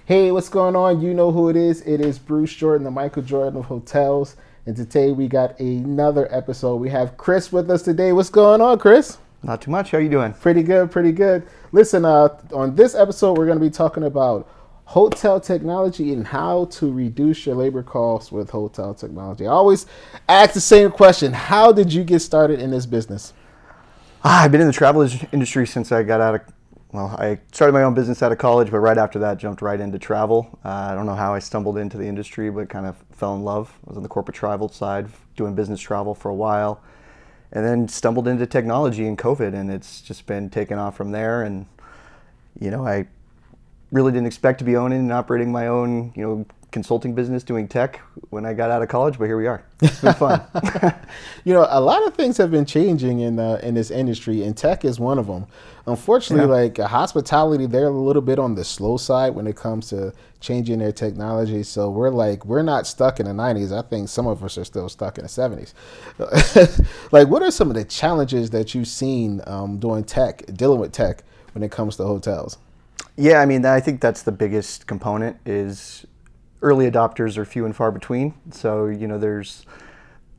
Hey, what's going on? You know who it is. It is Bruce Jordan, the Michael Jordan of hotels. And today we got another episode. We have Chris with us today. What's going on, Chris? Not too much. How you doing? Pretty good, pretty good. Listen, on this episode, we're going to be talking about hotel technology and how to reduce your labor costs with hotel technology. I always ask the same question. How did you get started in this business? I've been in the travel industry since I got out of, I started my own business out of college, but right after that, jumped right into travel. I don't know how I stumbled into the industry, but kind of fell in love. I was on the corporate travel side, doing business travel for a while, and then stumbled into technology in COVID, and it's just been taken off from there. And, I really didn't expect to be owning and operating my own, consulting business doing tech when I got out of college, but here we are. It's been fun. A lot of things have been changing in this industry, and tech is one of them. Unfortunately, hospitality, they're a little bit on the slow side when it comes to changing their technology. So we're not stuck in the 90s. I think some of us are still stuck in the 70s. What are some of the challenges that you've seen dealing with tech when it comes to hotels? Yeah, I think that's the biggest component is early adopters are few and far between. So,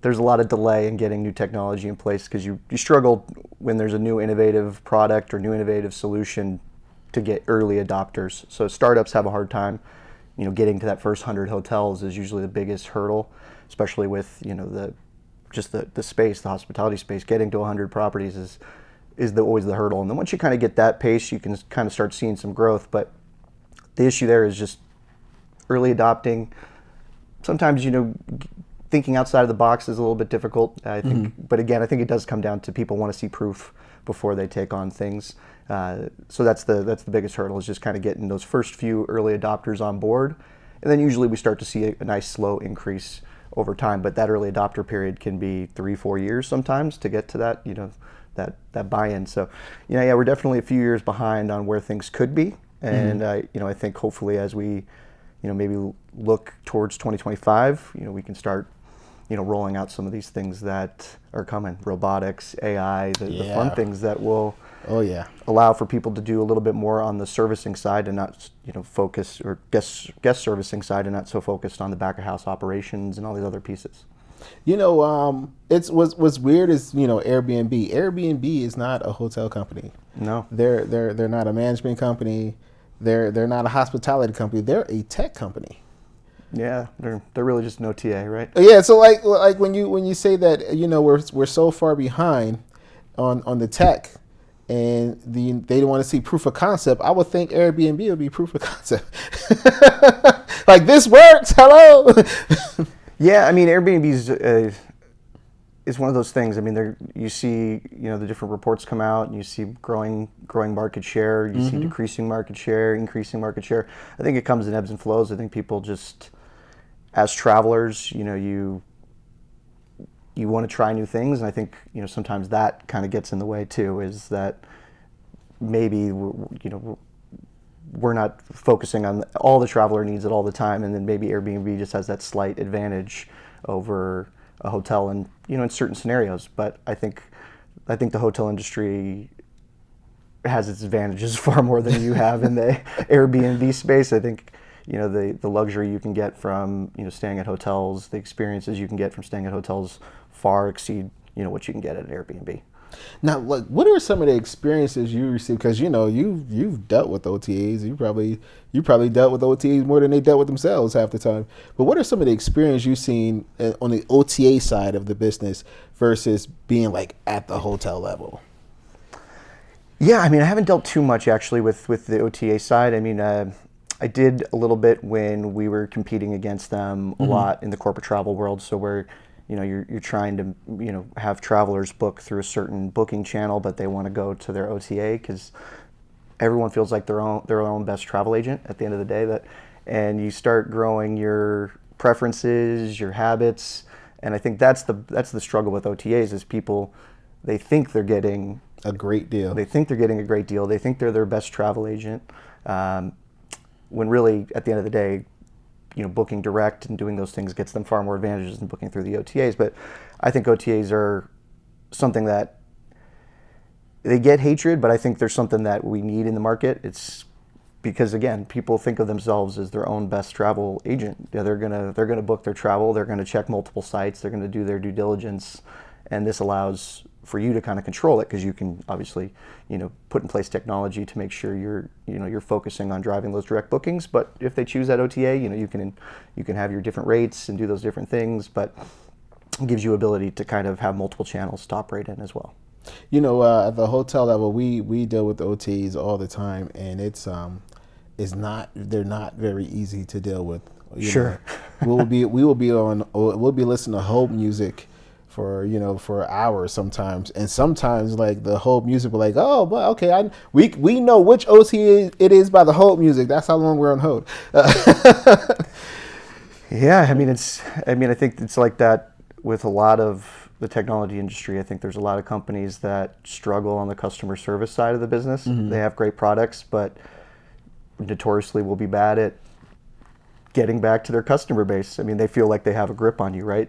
there's a lot of delay in getting new technology in place because you struggle when there's a new innovative product or new innovative solution to get early adopters. So startups have a hard time, getting to that first 100 hotels is usually the biggest hurdle, especially with, the space, the hospitality space. Getting to 100 properties is always the hurdle. And then once you kind of get that pace, you can kind of start seeing some growth. But the issue there is just early adopting. Sometimes, thinking outside of the box is a little bit difficult, I think. But again, I think it does come down to people want to see proof before they take on things. So that's the biggest hurdle, is just kind of getting those first few early adopters on board. And then usually we start to see a nice slow increase over time. But that early adopter period can be 3-4 years sometimes to get to that, that buy-in. So, we're definitely a few years behind on where things could be. And, I think hopefully as we, maybe look towards 2025, we can start, rolling out some of these things that are coming, robotics, AI, the fun things that will allow for people to do a little bit more on the servicing side and not, focus, or guest servicing side and not so focused on the back of house operations and all these other pieces. It's what's weird is, Airbnb. Airbnb is not a hotel company. No. They're not a management company. They're not a hospitality company. They're a tech company. Yeah, they're really just an OTA, right? Yeah, so like when you say that, we're so far behind on the tech, and they don't want to see proof of concept, I would think Airbnb would be proof of concept. Like, this works. Hello. Yeah, Airbnb's is one of those things. You see, the different reports come out, and you see growing market share. You see decreasing market share, increasing market share. I think it comes in ebbs and flows. I think people just, as travelers, you want to try new things, and I think sometimes that kind of gets in the way too. Is that maybe we're not focusing on all the traveler needs at all the time, and then maybe Airbnb just has that slight advantage over a hotel in certain scenarios. But I think the hotel industry has its advantages far more than you have in the Airbnb space. I think the luxury you can get from staying at hotels, the experiences you can get from staying at hotels far exceed what you can get at an Airbnb. Now, what are some of the experiences you received? Because you've dealt with OTAs. You probably dealt with OTAs more than they dealt with themselves half the time. But what are some of the experiences you've seen on the OTA side of the business versus being at the hotel level? Yeah, I haven't dealt too much actually with the OTA side. I did a little bit when we were competing against them a lot in the corporate travel world. So where you're trying to have travelers book through a certain booking channel, but they want to go to their OTA because everyone feels like their own best travel agent at the end of the day. And you start growing your preferences, your habits, and I think that's the struggle with OTAs is people, they think they're getting a great deal. They think they're getting a great deal. They think they're their best travel agent, when really at the end of the day, booking direct and doing those things gets them far more advantages than booking through the OTAs. But I think OTAs are something that they get hatred, but I think there's something that we need in the market. It's because again, people think of themselves as their own best travel agent. Yeah, they're gonna book their travel. They're gonna check multiple sites. They're gonna do their due diligence, and this allows for you to kind of control it because you can obviously, put in place technology to make sure you're focusing on driving those direct bookings. But if they choose that OTA, you can have your different rates and do those different things. But it gives you ability to kind of have multiple channels to operate in as well. At the hotel level, we deal with OTs all the time, and they're not very easy to deal with. Sure. We'll be listening to hold music for hours sometimes, and sometimes like the hold music will like, oh, but okay, we know which OT it is by the hold music. That's how long we're on hold. Yeah, I think it's like that with a lot of the technology industry. I think there's a lot of companies that struggle on the customer service side of the business. Mm-hmm. They have great products, but notoriously will be bad at getting back to their customer base. I mean, they feel like they have a grip on you, right?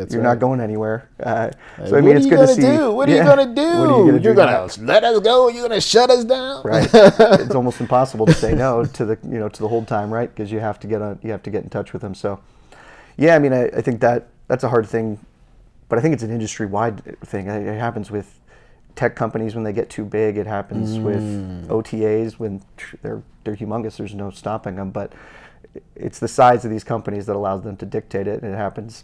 You're not going anywhere. So it's good to see. What are you gonna do? You're gonna let us go? You're gonna shut us down? Right. It's almost impossible to say no to the hold time, right? Because you have to get in touch with them. So, yeah, I think that's a hard thing, but I think it's an industry-wide thing. It happens with tech companies when they get too big. It happens with OTAs when they're humongous. There's no stopping them. But it's the size of these companies that allows them to dictate it, and it happens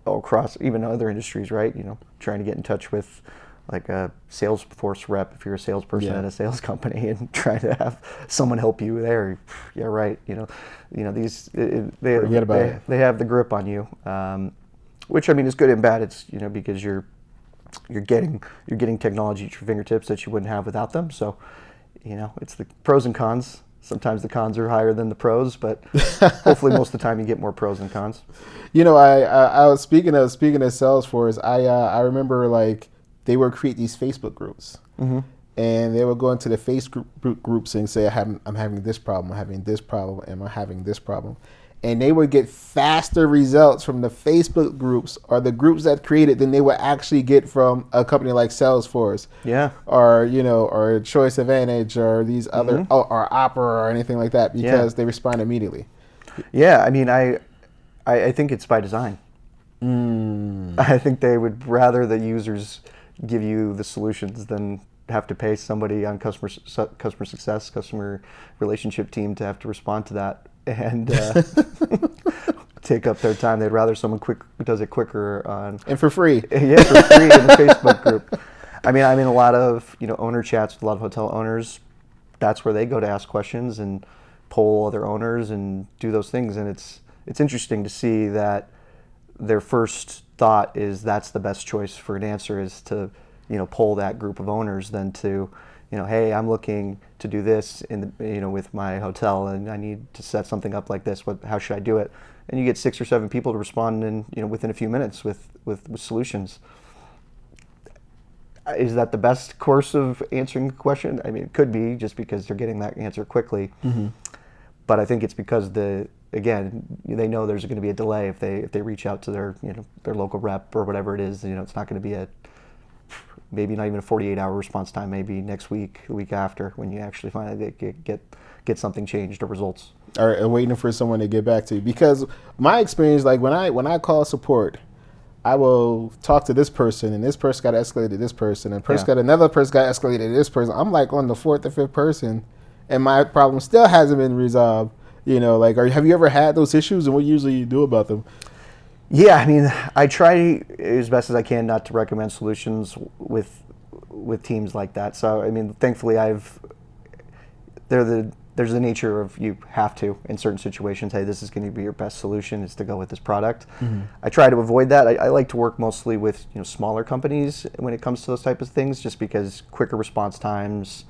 all across even other industries, right? Trying to get in touch with like a Salesforce rep if you're a salesperson at a sales company and trying to have someone help you there. Yeah, right. These they have the grip on you, which is good and bad. It's because you're getting technology at your fingertips that you wouldn't have without them. So it's the pros and cons. Sometimes the cons are higher than the pros, but hopefully most of the time you get more pros than cons. I was speaking of Salesforce. I remember like they would create these Facebook groups, mm-hmm. and they would go into the Facebook groups and say, I'm having this problem, I'm having this problem, and I'm having this problem. And they would get faster results from the Facebook groups or the groups that created than they would actually get from a company like Salesforce. Yeah. Or Choice Advantage or these other, mm-hmm. or Opera or anything like that because they respond immediately. Yeah, I think it's by design. I think they would rather the users give you the solutions than have to pay somebody on customer success, customer relationship team to have to respond to that and take up their time. They'd rather someone does it quicker and for free. Yeah, for free in the Facebook group. I'm in a lot of owner chats with a lot of hotel owners. That's where they go to ask questions and poll other owners and do those things. And it's interesting to see that their first thought is that's the best choice for an answer is to poll that group of owners than to hey, I'm looking to do this with my hotel and I need to set something up like this. How should I do it? And you get 6 or 7 people to respond in within a few minutes with solutions. Is that the best course of answering the question? It could be just because they're getting that answer quickly. Mm-hmm. But I think it's because they know there's going to be a delay if they reach out to their local rep or whatever it is. It's not going to be maybe not even a 48-hour response time, maybe next week, the week after, when you actually finally get something changed or results. Or waiting for someone to get back to you. Because my experience, like when I call support, I will talk to this person, and this person got escalated to this person, and another person got escalated to this person. I'm like on the 4th or 5th person, and my problem still hasn't been resolved. Have you ever had those issues, and what usually you do about them? Yeah, I try as best as I can not to recommend solutions with teams like that. So, thankfully, there's the nature of you have to, in certain situations, hey, this is going to be your best solution is to go with this product. Mm-hmm. I try to avoid that. I like to work mostly with smaller companies when it comes to those types of things, just because quicker response times,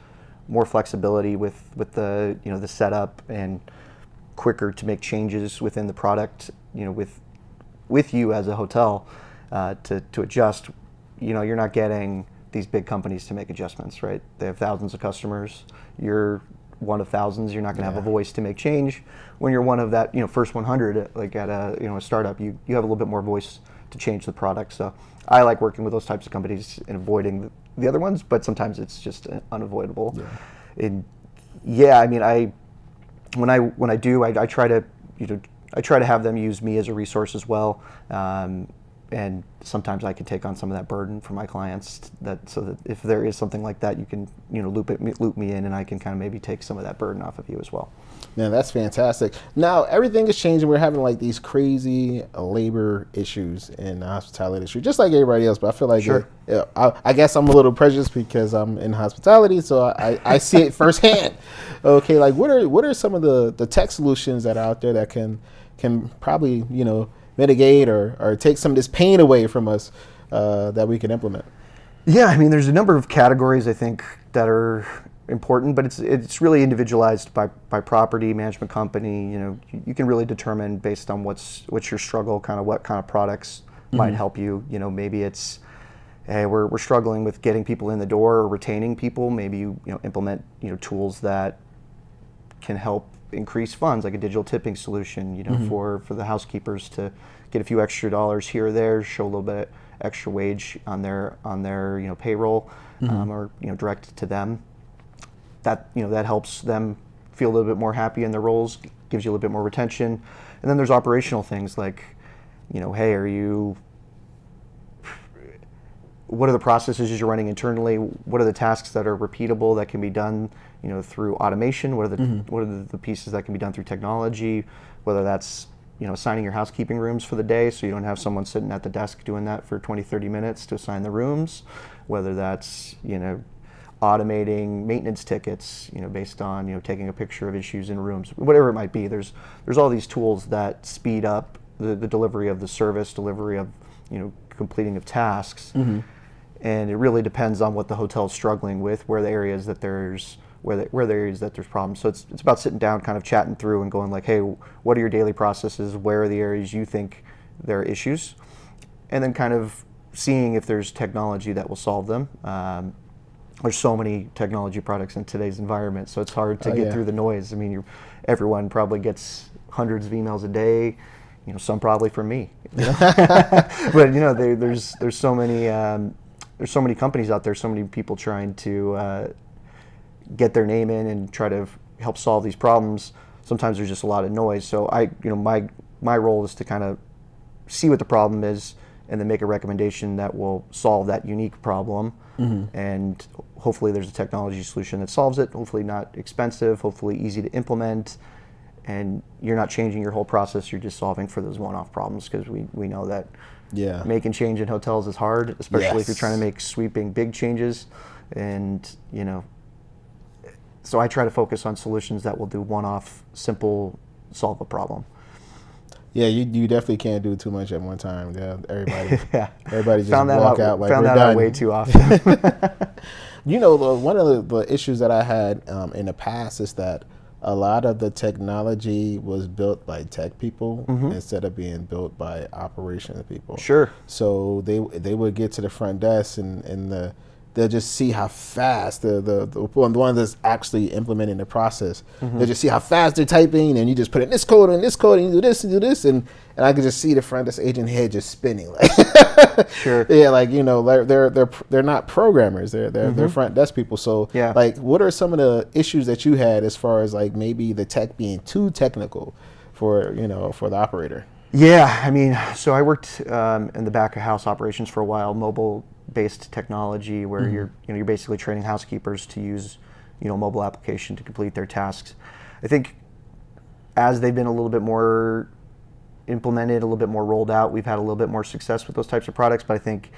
more flexibility with the the setup, and quicker to make changes within the product. With you as a hotel to adjust, you're not getting these big companies to make adjustments, right? They have thousands of customers. You're one of thousands. You're not going to have a voice to make change. When you're one of that, first 100, like at a startup, you have a little bit more voice to change the product. So I like working with those types of companies and avoiding the other ones, but sometimes it's just unavoidable. Yeah. Yeah, I mean, when I do, I try to, I try to have them use me as a resource as well. And sometimes I can take on some of that burden for my clients, so that if there is something like that, you can, loop me in, and I can kind of maybe take some of that burden off of you as well. Man, that's fantastic. Now everything is changing. We're having like these crazy labor issues in the hospitality industry, just like everybody else. But I feel like Sure. I guess I'm a little prejudiced because I'm in hospitality, so I see it firsthand. Okay, like what are some of the tech solutions that are out there that can probably mitigate or take some of this pain away from us that we can implement? Yeah, I mean, there's a number of categories I think that are important, but it's really individualized by property management company. You can really determine based on what's your struggle, kind of what kind of products might help you. Maybe it's, hey, we're struggling with getting people in the door or retaining people. Maybe you implement tools that can help increase funds, like a digital tipping solution, for the housekeepers to get a few extra dollars here or there, show a little bit extra wage on their payroll, or direct to them. That helps them feel a little bit more happy in their roles, gives you a little bit more retention. And then there's operational things like, hey, what are the processes you're running internally? What are the tasks that are repeatable that can be done, through automation? What are the pieces that can be done through technology? Whether that's, assigning your housekeeping rooms for the day, so you don't have someone sitting at the desk doing that for 20, 30 minutes to assign the rooms. Whether that's, automating maintenance tickets, based on, taking a picture of issues in rooms, whatever it might be. There's all these tools that speed up the delivery of the service, delivery of, completing of tasks. And it really depends on what the hotel's struggling with, where the areas that there's problems. So it's about sitting down, kind of chatting through and going like, hey, what are your daily processes? Where are the areas you think there are issues? And then kind of seeing if there's technology that will solve them. There's so many technology products in today's environment, so it's hard to get through the noise. I mean, everyone probably gets hundreds of emails a day. Some probably from me. But there's so many companies out there, so many people trying to get their name in and try to help solve these problems. Sometimes there's just a lot of noise. So my role is to kind of see what the problem is and then make a recommendation that will solve that unique problem. And hopefully there's a technology solution that solves it. Hopefully not expensive. Hopefully easy to implement. And you're not changing your whole process. You're just solving for those one-off problems, because we know that making change in hotels is hard, especially if you're trying to make sweeping big changes. And so I try to focus on solutions that will do one-off, simple, solve a problem. Yeah, you definitely can't do too much at one time. Yeah, everybody just found walk out like found we're that done. out way too often. One of the issues that I had in the past is that a lot of the technology was built by tech people instead of being built by operational people. Sure. So they would get to the front desk and they'll just see how fast the one that's actually implementing the process. They'll just see how fast they're typing, and you just put in this code and this code, and you do this, and I can just see the front desk agent head just spinning. Like, Sure. Yeah, like they're not programmers. They're front desk people. So like, what are some of the issues that you had as far as like maybe the tech being too technical for the operator? Yeah, I mean, so I worked in the back of house operations for a while, mobile-based technology, where you're basically training housekeepers to use mobile application to complete their tasks. I think as they've been a little bit more implemented, a little bit more rolled out, we've had a little bit more success with those types of products. But I think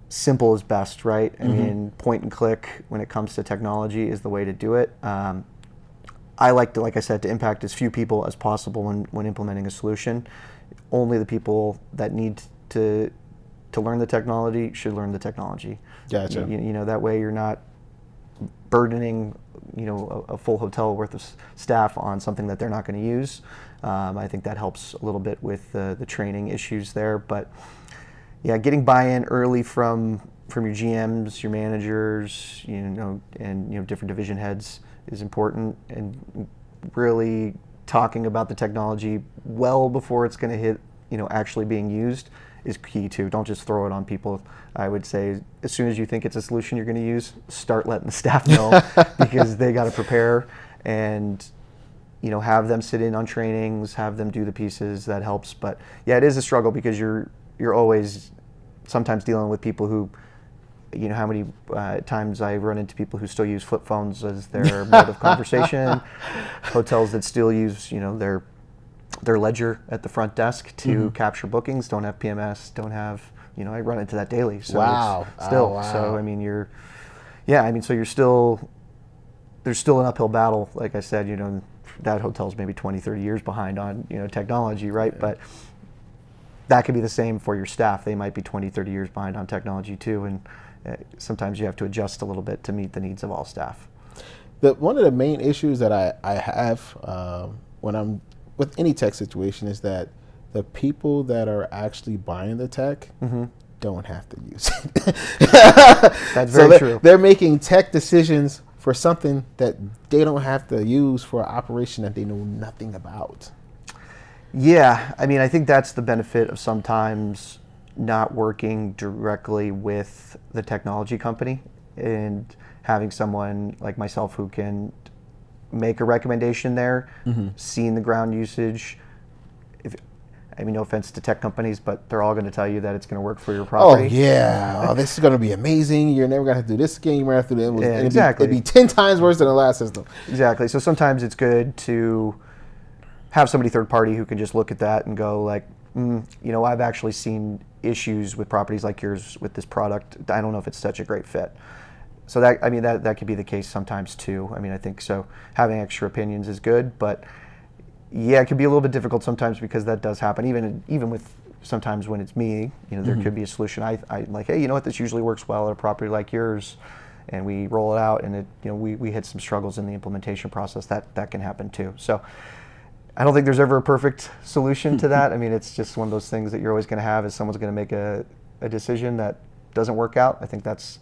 simple is best, right? I mean, point and click when it comes to technology is the way to do it. I like to, like I said, to impact as few people as possible when implementing a solution. Only the people that need to learn the technology should learn the technology. Gotcha. That way you're not burdening a full hotel worth of staff on something that they're not going to use. I think that helps a little bit with the training issues there. But yeah, getting buy-in early from your GMs, your managers, and different division heads is important, and really talking about the technology well before it's going to hit actually being used, is key too. Don't just throw it on people. I would say as soon as you think it's a solution you're going to use, start letting the staff know because they got to prepare and have them sit in on trainings, have them do the pieces. That helps. But yeah, it is a struggle because you're always sometimes dealing with people who, how many times I run into people who still use flip phones as their mode of conversation, hotels that still use, their ledger at the front desk to capture bookings, don't have PMS, don't have, I run into that daily. So Wow. it's still, Oh, wow. so I mean, so you're still, there's still an uphill battle. Like I said, that hotel's maybe 20, 30 years behind on, technology, right? But that could be the same for your staff. They might be 20, 30 years behind on technology too. And sometimes you have to adjust a little bit to meet the needs of all staff. One of the main issues that I have when I'm with any tech situation is that the people that are actually buying the tech don't have to use it. That's very true. They're making tech decisions for something that they don't have to use for an operation that they know nothing about. Yeah, I mean, I think that's the benefit of sometimes not working directly with the technology company and having someone like myself who can make a recommendation there, seeing the ground usage. No offense to tech companies, but they're all going to tell you that it's going to work for your property. Oh, yeah. Oh, this is going to be amazing. You're never going to have to do this again. You're going to have to do it. Exactly. It'd be 10 times worse than the last system. Exactly. So sometimes it's good to have somebody third party who can just look at that and go like, I've actually seen issues with properties like yours with this product. I don't know if it's such a great fit. So that could be the case sometimes too. I think so. Having extra opinions is good, but yeah, it can be a little bit difficult sometimes because that does happen. Even with sometimes when it's me, there could be a solution. I like, hey, this usually works well at a property like yours, and we roll it out, and it, we hit some struggles in the implementation process. That can happen too. So I don't think there's ever a perfect solution to that. It's just one of those things that you're always going to have is someone's going to make a decision that doesn't work out. I think that's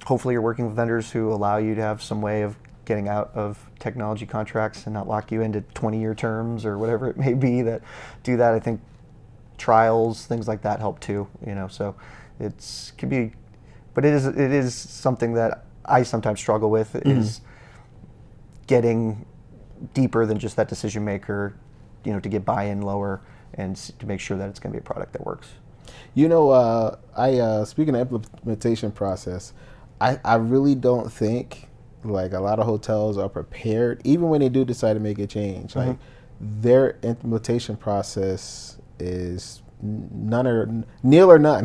hopefully you're working with vendors who allow you to have some way of getting out of technology contracts and not lock you into 20-year terms or whatever it may be that do that. I think trials, things like that help too, so it is something that I sometimes struggle with is getting deeper than just that decision maker, to get buy-in lower and to make sure that it's going to be a product that works. Speaking of implementation process, I really don't think like a lot of hotels are prepared, even when they do decide to make a change. Like their implementation process is nil or none.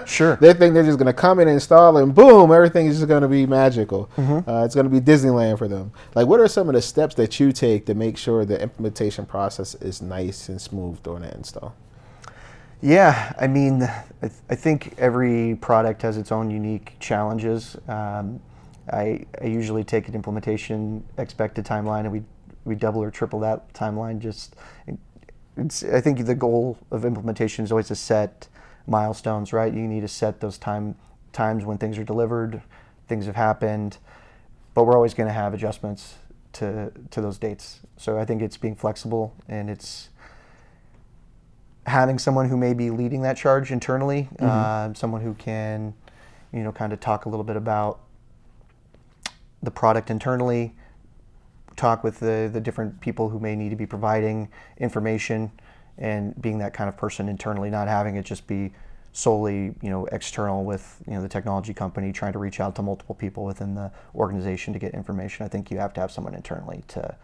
Sure. They think they're just going to come in and install and boom, everything is just going to be magical. It's going to be Disneyland for them. Like, what are some of the steps that you take to make sure the implementation process is nice and smooth during the install? Yeah, I think every product has its own unique challenges. I usually take an implementation expected timeline, and we double or triple that timeline. I think the goal of implementation is always to set milestones, right? You need to set those times when things are delivered, things have happened, but we're always going to have adjustments to those dates. So I think it's being flexible, and it's having someone who may be leading that charge internally, someone who can, kind of talk a little bit about the product internally, talk with the different people who may need to be providing information, and being that kind of person internally, not having it just be solely, external with, the technology company trying to reach out to multiple people within the organization to get information. I think you have to have someone internally to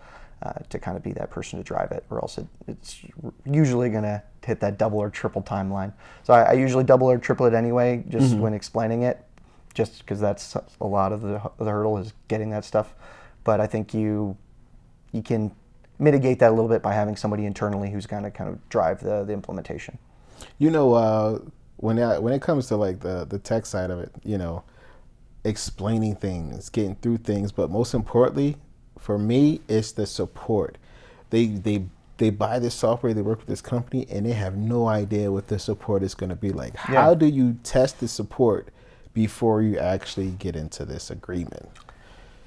kind of be that person to drive it, or else it's usually going to hit that double or triple timeline. So I usually double or triple it anyway, just when explaining it, just because that's a lot of the hurdle is getting that stuff. But I think you can mitigate that a little bit by having somebody internally who's going to kind of drive the implementation. When it comes to like the tech side of it, explaining things, getting through things, but most importantly, for me, it's the support. They buy this software, they work with this company, and they have no idea what the support is going to be like. Yeah. How do you test the support before you actually get into this agreement?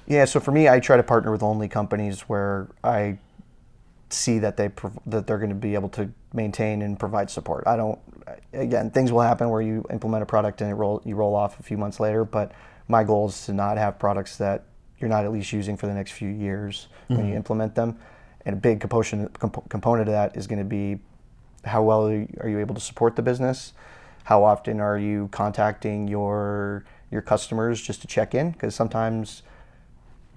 Yeah, so for me, I try to partner with only companies where I see that that they're going to be able to maintain and provide support. I don't. Again, things will happen where you implement a product and you roll off a few months later. But my goal is to not have products that you're not at least using for the next few years when you implement them. And a big component of that is going to be how well are you able to support the business? How often are you contacting your customers just to check in? Because sometimes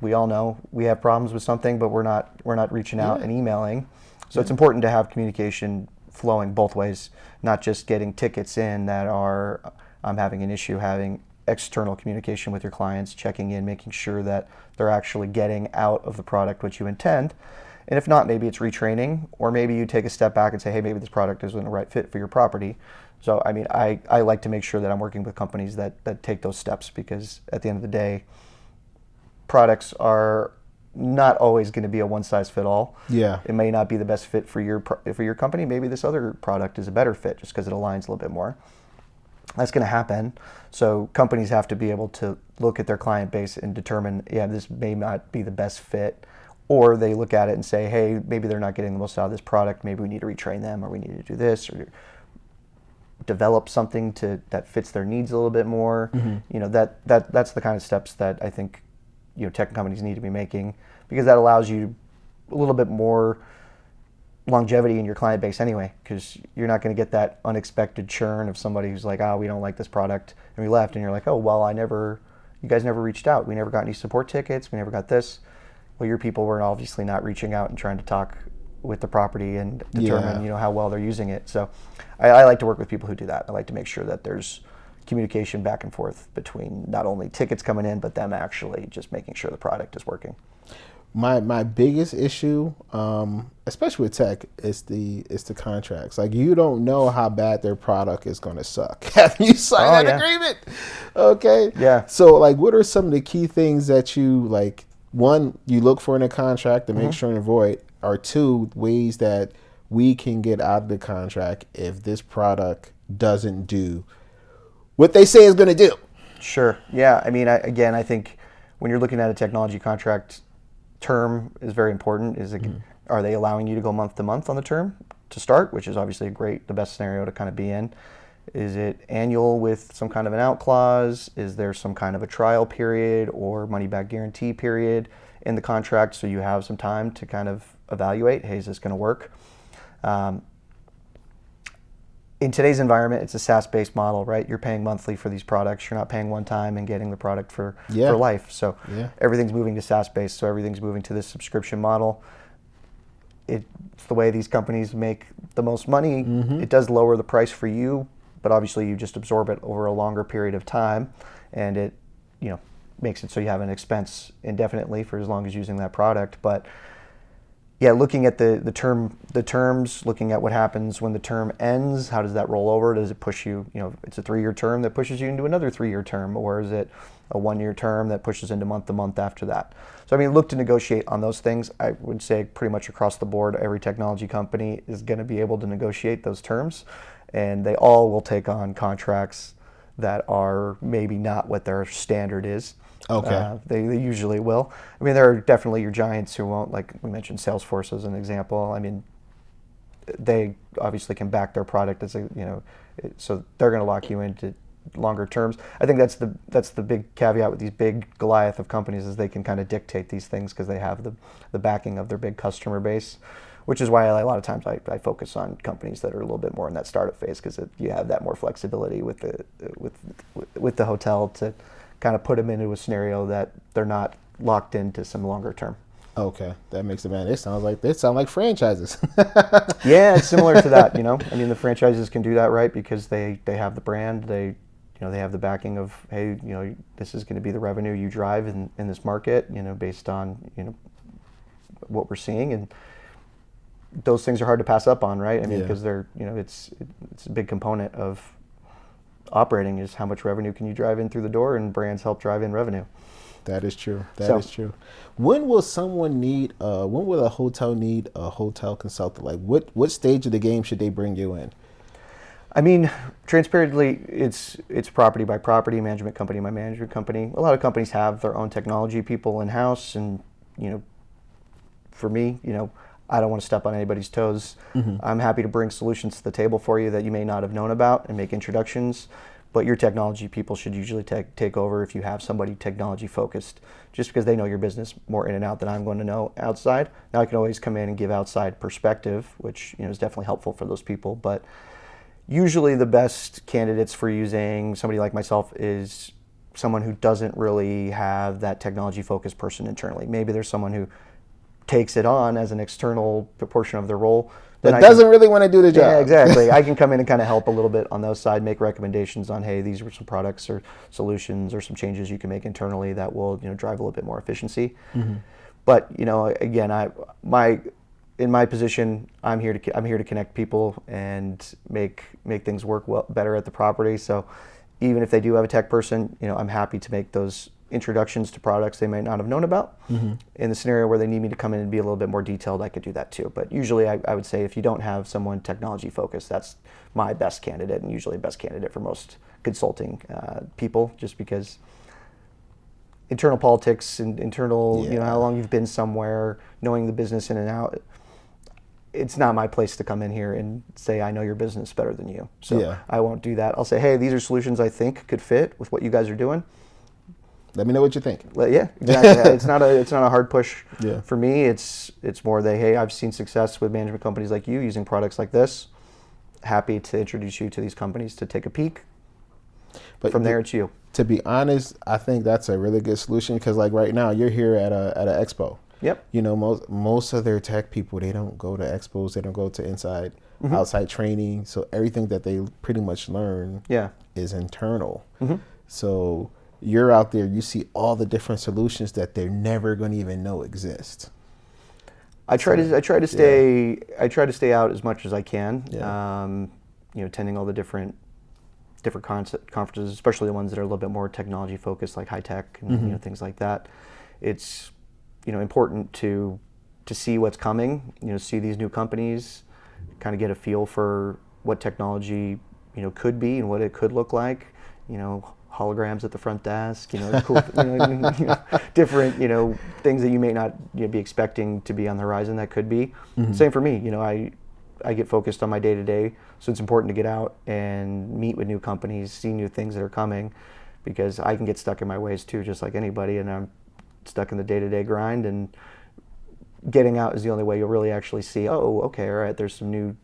we all know we have problems with something, but we're not reaching out and emailing. So it's important to have communication flowing both ways, not just getting tickets in that are I'm having an issue, having external communication with your clients, checking in, making sure that they're actually getting out of the product what you intend. And if not, maybe it's retraining, or maybe you take a step back and say, hey, maybe this product isn't the right fit for your property. So, I mean, I like to make sure that I'm working with companies that take those steps, because at the end of the day, products are not always going to be a one-size-fit-all. Yeah. It may not be the best fit for your company. Maybe this other product is a better fit just because it aligns a little bit more. That's going to happen. So companies have to be able to look at their client base and determine, yeah, this may not be the best fit. Or they look at it and say, hey, maybe they're not getting the most out of this product. Maybe we need to retrain them, or we need to do this, or develop something that fits their needs a little bit more. You know, that's the kind of steps that I think tech companies need to be making, because that allows you a little bit more longevity in your client base anyway, because you're not going to get that unexpected churn of somebody who's like, we don't like this product, and we left, and you're like, oh, well, you guys never reached out. We never got any support tickets. We never got this. Well, your people were obviously not reaching out and trying to talk with the property and determine, how well they're using it. So I like to work with people who do that. I like to make sure that there's communication back and forth between not only tickets coming in, but them actually just making sure the product is working. My biggest issue, especially with tech, is the contracts. Like, you don't know how bad their product is going to suck. Have you signed that agreement? Okay. Yeah. So, like, what are some of the key things that you, like, one, you look for in a contract to make sure and avoid, or two, ways that we can get out of the contract if this product doesn't do what they say is going to do? Sure. Yeah. I mean, I think when you're looking at a technology contract, term is very important. Are they allowing you to go month to month on the term to start, which is obviously the best scenario to kind of be in? Is it annual with some kind of an out clause? Is there some kind of a trial period or money back guarantee period in the contract, so you have some time to kind of evaluate, hey, is this going to work? In today's environment, it's a SaaS-based model, right? You're paying monthly for these products. You're not paying one time and getting the product for life. So everything's moving to SaaS-based, so everything's moving to this subscription model. It's the way these companies make the most money. It does lower the price for you, but obviously you just absorb it over a longer period of time, and it makes it so you have an expense indefinitely for as long as using that product. But yeah, looking at the terms, looking at what happens when the term ends, how does that roll over? Does it push you, it's a 3-year term that pushes you into another 3-year term, or is it a 1-year term that pushes into month to month after that? So I mean, look to negotiate on those things. I would say pretty much across the board, every technology company is going to be able to negotiate those terms, and they all will take on contracts that are maybe not what their standard is. Okay. They usually will. I mean, there are definitely your giants who won't, like we mentioned Salesforce as an example. I mean, they obviously can back their product as so they're going to lock you into longer terms. I think that's the big caveat with these big Goliath of companies, is they can kind of dictate these things because they have the backing of their big customer base, which is why a lot of times I focus on companies that are a little bit more in that startup phase, because you have that more flexibility with the hotel to kind of put them into a scenario that they're not locked into some longer term. Okay, that makes it, man. They sound like franchises. Yeah, it's similar to that. I mean, the franchises can do that, right? Because they have the brand, they have the backing of, hey, this is going to be the revenue you drive in this market, based on what we're seeing, and those things are hard to pass up on, right? I mean, because they're it's a big component of operating, is how much revenue can you drive in through the door, and brands help drive in revenue. That is true. That is true. When will someone need? When will a hotel need a hotel consultant? Like, what stage of the game should they bring you in? I mean, transparently, it's property by property, management company by management company. A lot of companies have their own technology people in house, and for me, I don't want to step on anybody's toes. I'm happy to bring solutions to the table for you that you may not have known about and make introductions. But your technology people should usually take over if you have somebody technology focused, just because they know your business more in and out than I'm going to know outside. Now I can always come in and give outside perspective, which is definitely helpful for those people. But usually the best candidates for using somebody like myself is someone who doesn't really have that technology focused person internally. Maybe there's someone who takes it on as an external portion of their role. That doesn't really want to do the job. Yeah, exactly. I can come in and kind of help a little bit on those side, make recommendations on, hey, these are some products or solutions or some changes you can make internally that will drive a little bit more efficiency. But again, in my position, I'm here to connect people and make things work better at the property. So even if they do have a tech person, I'm happy to make those introductions to products they might not have known about. In the scenario where they need me to come in and be a little bit more detailed, I could do that too. But usually I would say if you don't have someone technology focused, that's my best candidate, and usually best candidate for most consulting people, just because internal politics and internal, how long you've been somewhere, knowing the business in and out, it's not my place to come in here and say I know your business better than you. So I won't do that. I'll say, hey, these are solutions I think could fit with what you guys are doing. Let me know what you think. Yeah, exactly. It's not a hard push for me. It's more hey, I've seen success with management companies like you using products like this. Happy to introduce you to these companies to take a peek. But from there, it's you. To be honest, I think that's a really good solution, because like right now, you're here at an expo. Yep. Most of their tech people, they don't go to expos. They don't go to outside training. So everything that they pretty much learn is internal. So you're out there, you see all the different solutions that they're never going to even know exist. I try to stay out as much as I can. Attending all the different conferences, especially the ones that are a little bit more technology focused, like high tech and things like that. It's important to see what's coming. See these new companies, kind of get a feel for what technology could be and what it could look like. Holograms at the front desk, cool, different, things that you may not be expecting to be on the horizon that could be. Same for me, I get focused on my day to day, so it's important to get out and meet with new companies, see new things that are coming, because I can get stuck in my ways too, just like anybody, and I'm stuck in the day to day grind, and getting out is the only way you'll really actually see, oh, okay, all right, there's some new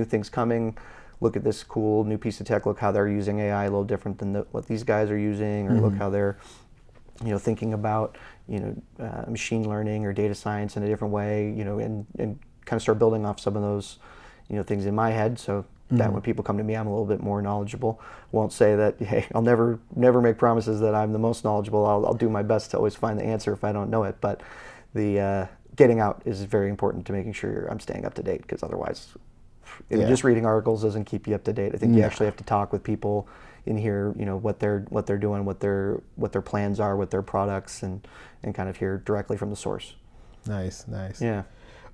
things coming. Look at this cool new piece of tech. Look how they're using AI a little different than what these guys are using, or look how they're, thinking about, machine learning or data science in a different way, and kind of start building off some of those, things in my head. So that when people come to me, I'm a little bit more knowledgeable. Won't say that, hey, I'll never make promises that I'm the most knowledgeable. I'll do my best to always find the answer if I don't know it. But the getting out is very important to making sure I'm staying up to date, because otherwise, just reading articles doesn't keep you up to date. I think you actually have to talk with people in here, what they're doing, what their plans are with their products, and kind of hear directly from the source. Nice. Yeah.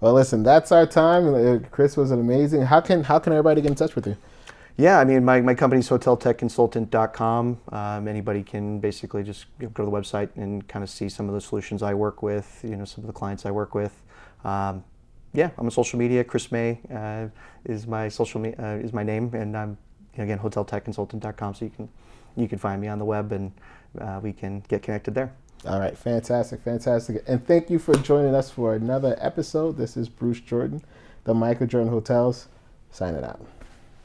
Well, listen, that's our time. Chris was amazing. How can everybody get in touch with you? Yeah, I mean, my company's hoteltechconsultant.com. Anybody can basically just go to the website and kind of see some of the solutions I work with, some of the clients I work with. I'm on social media. Chris May is my is my name, and I'm again hoteltechconsultant.com. So you can find me on the web, and we can get connected there. All right, fantastic, and thank you for joining us for another episode. This is Bruce Jordan, the Michael Jordan Hotels, signing out.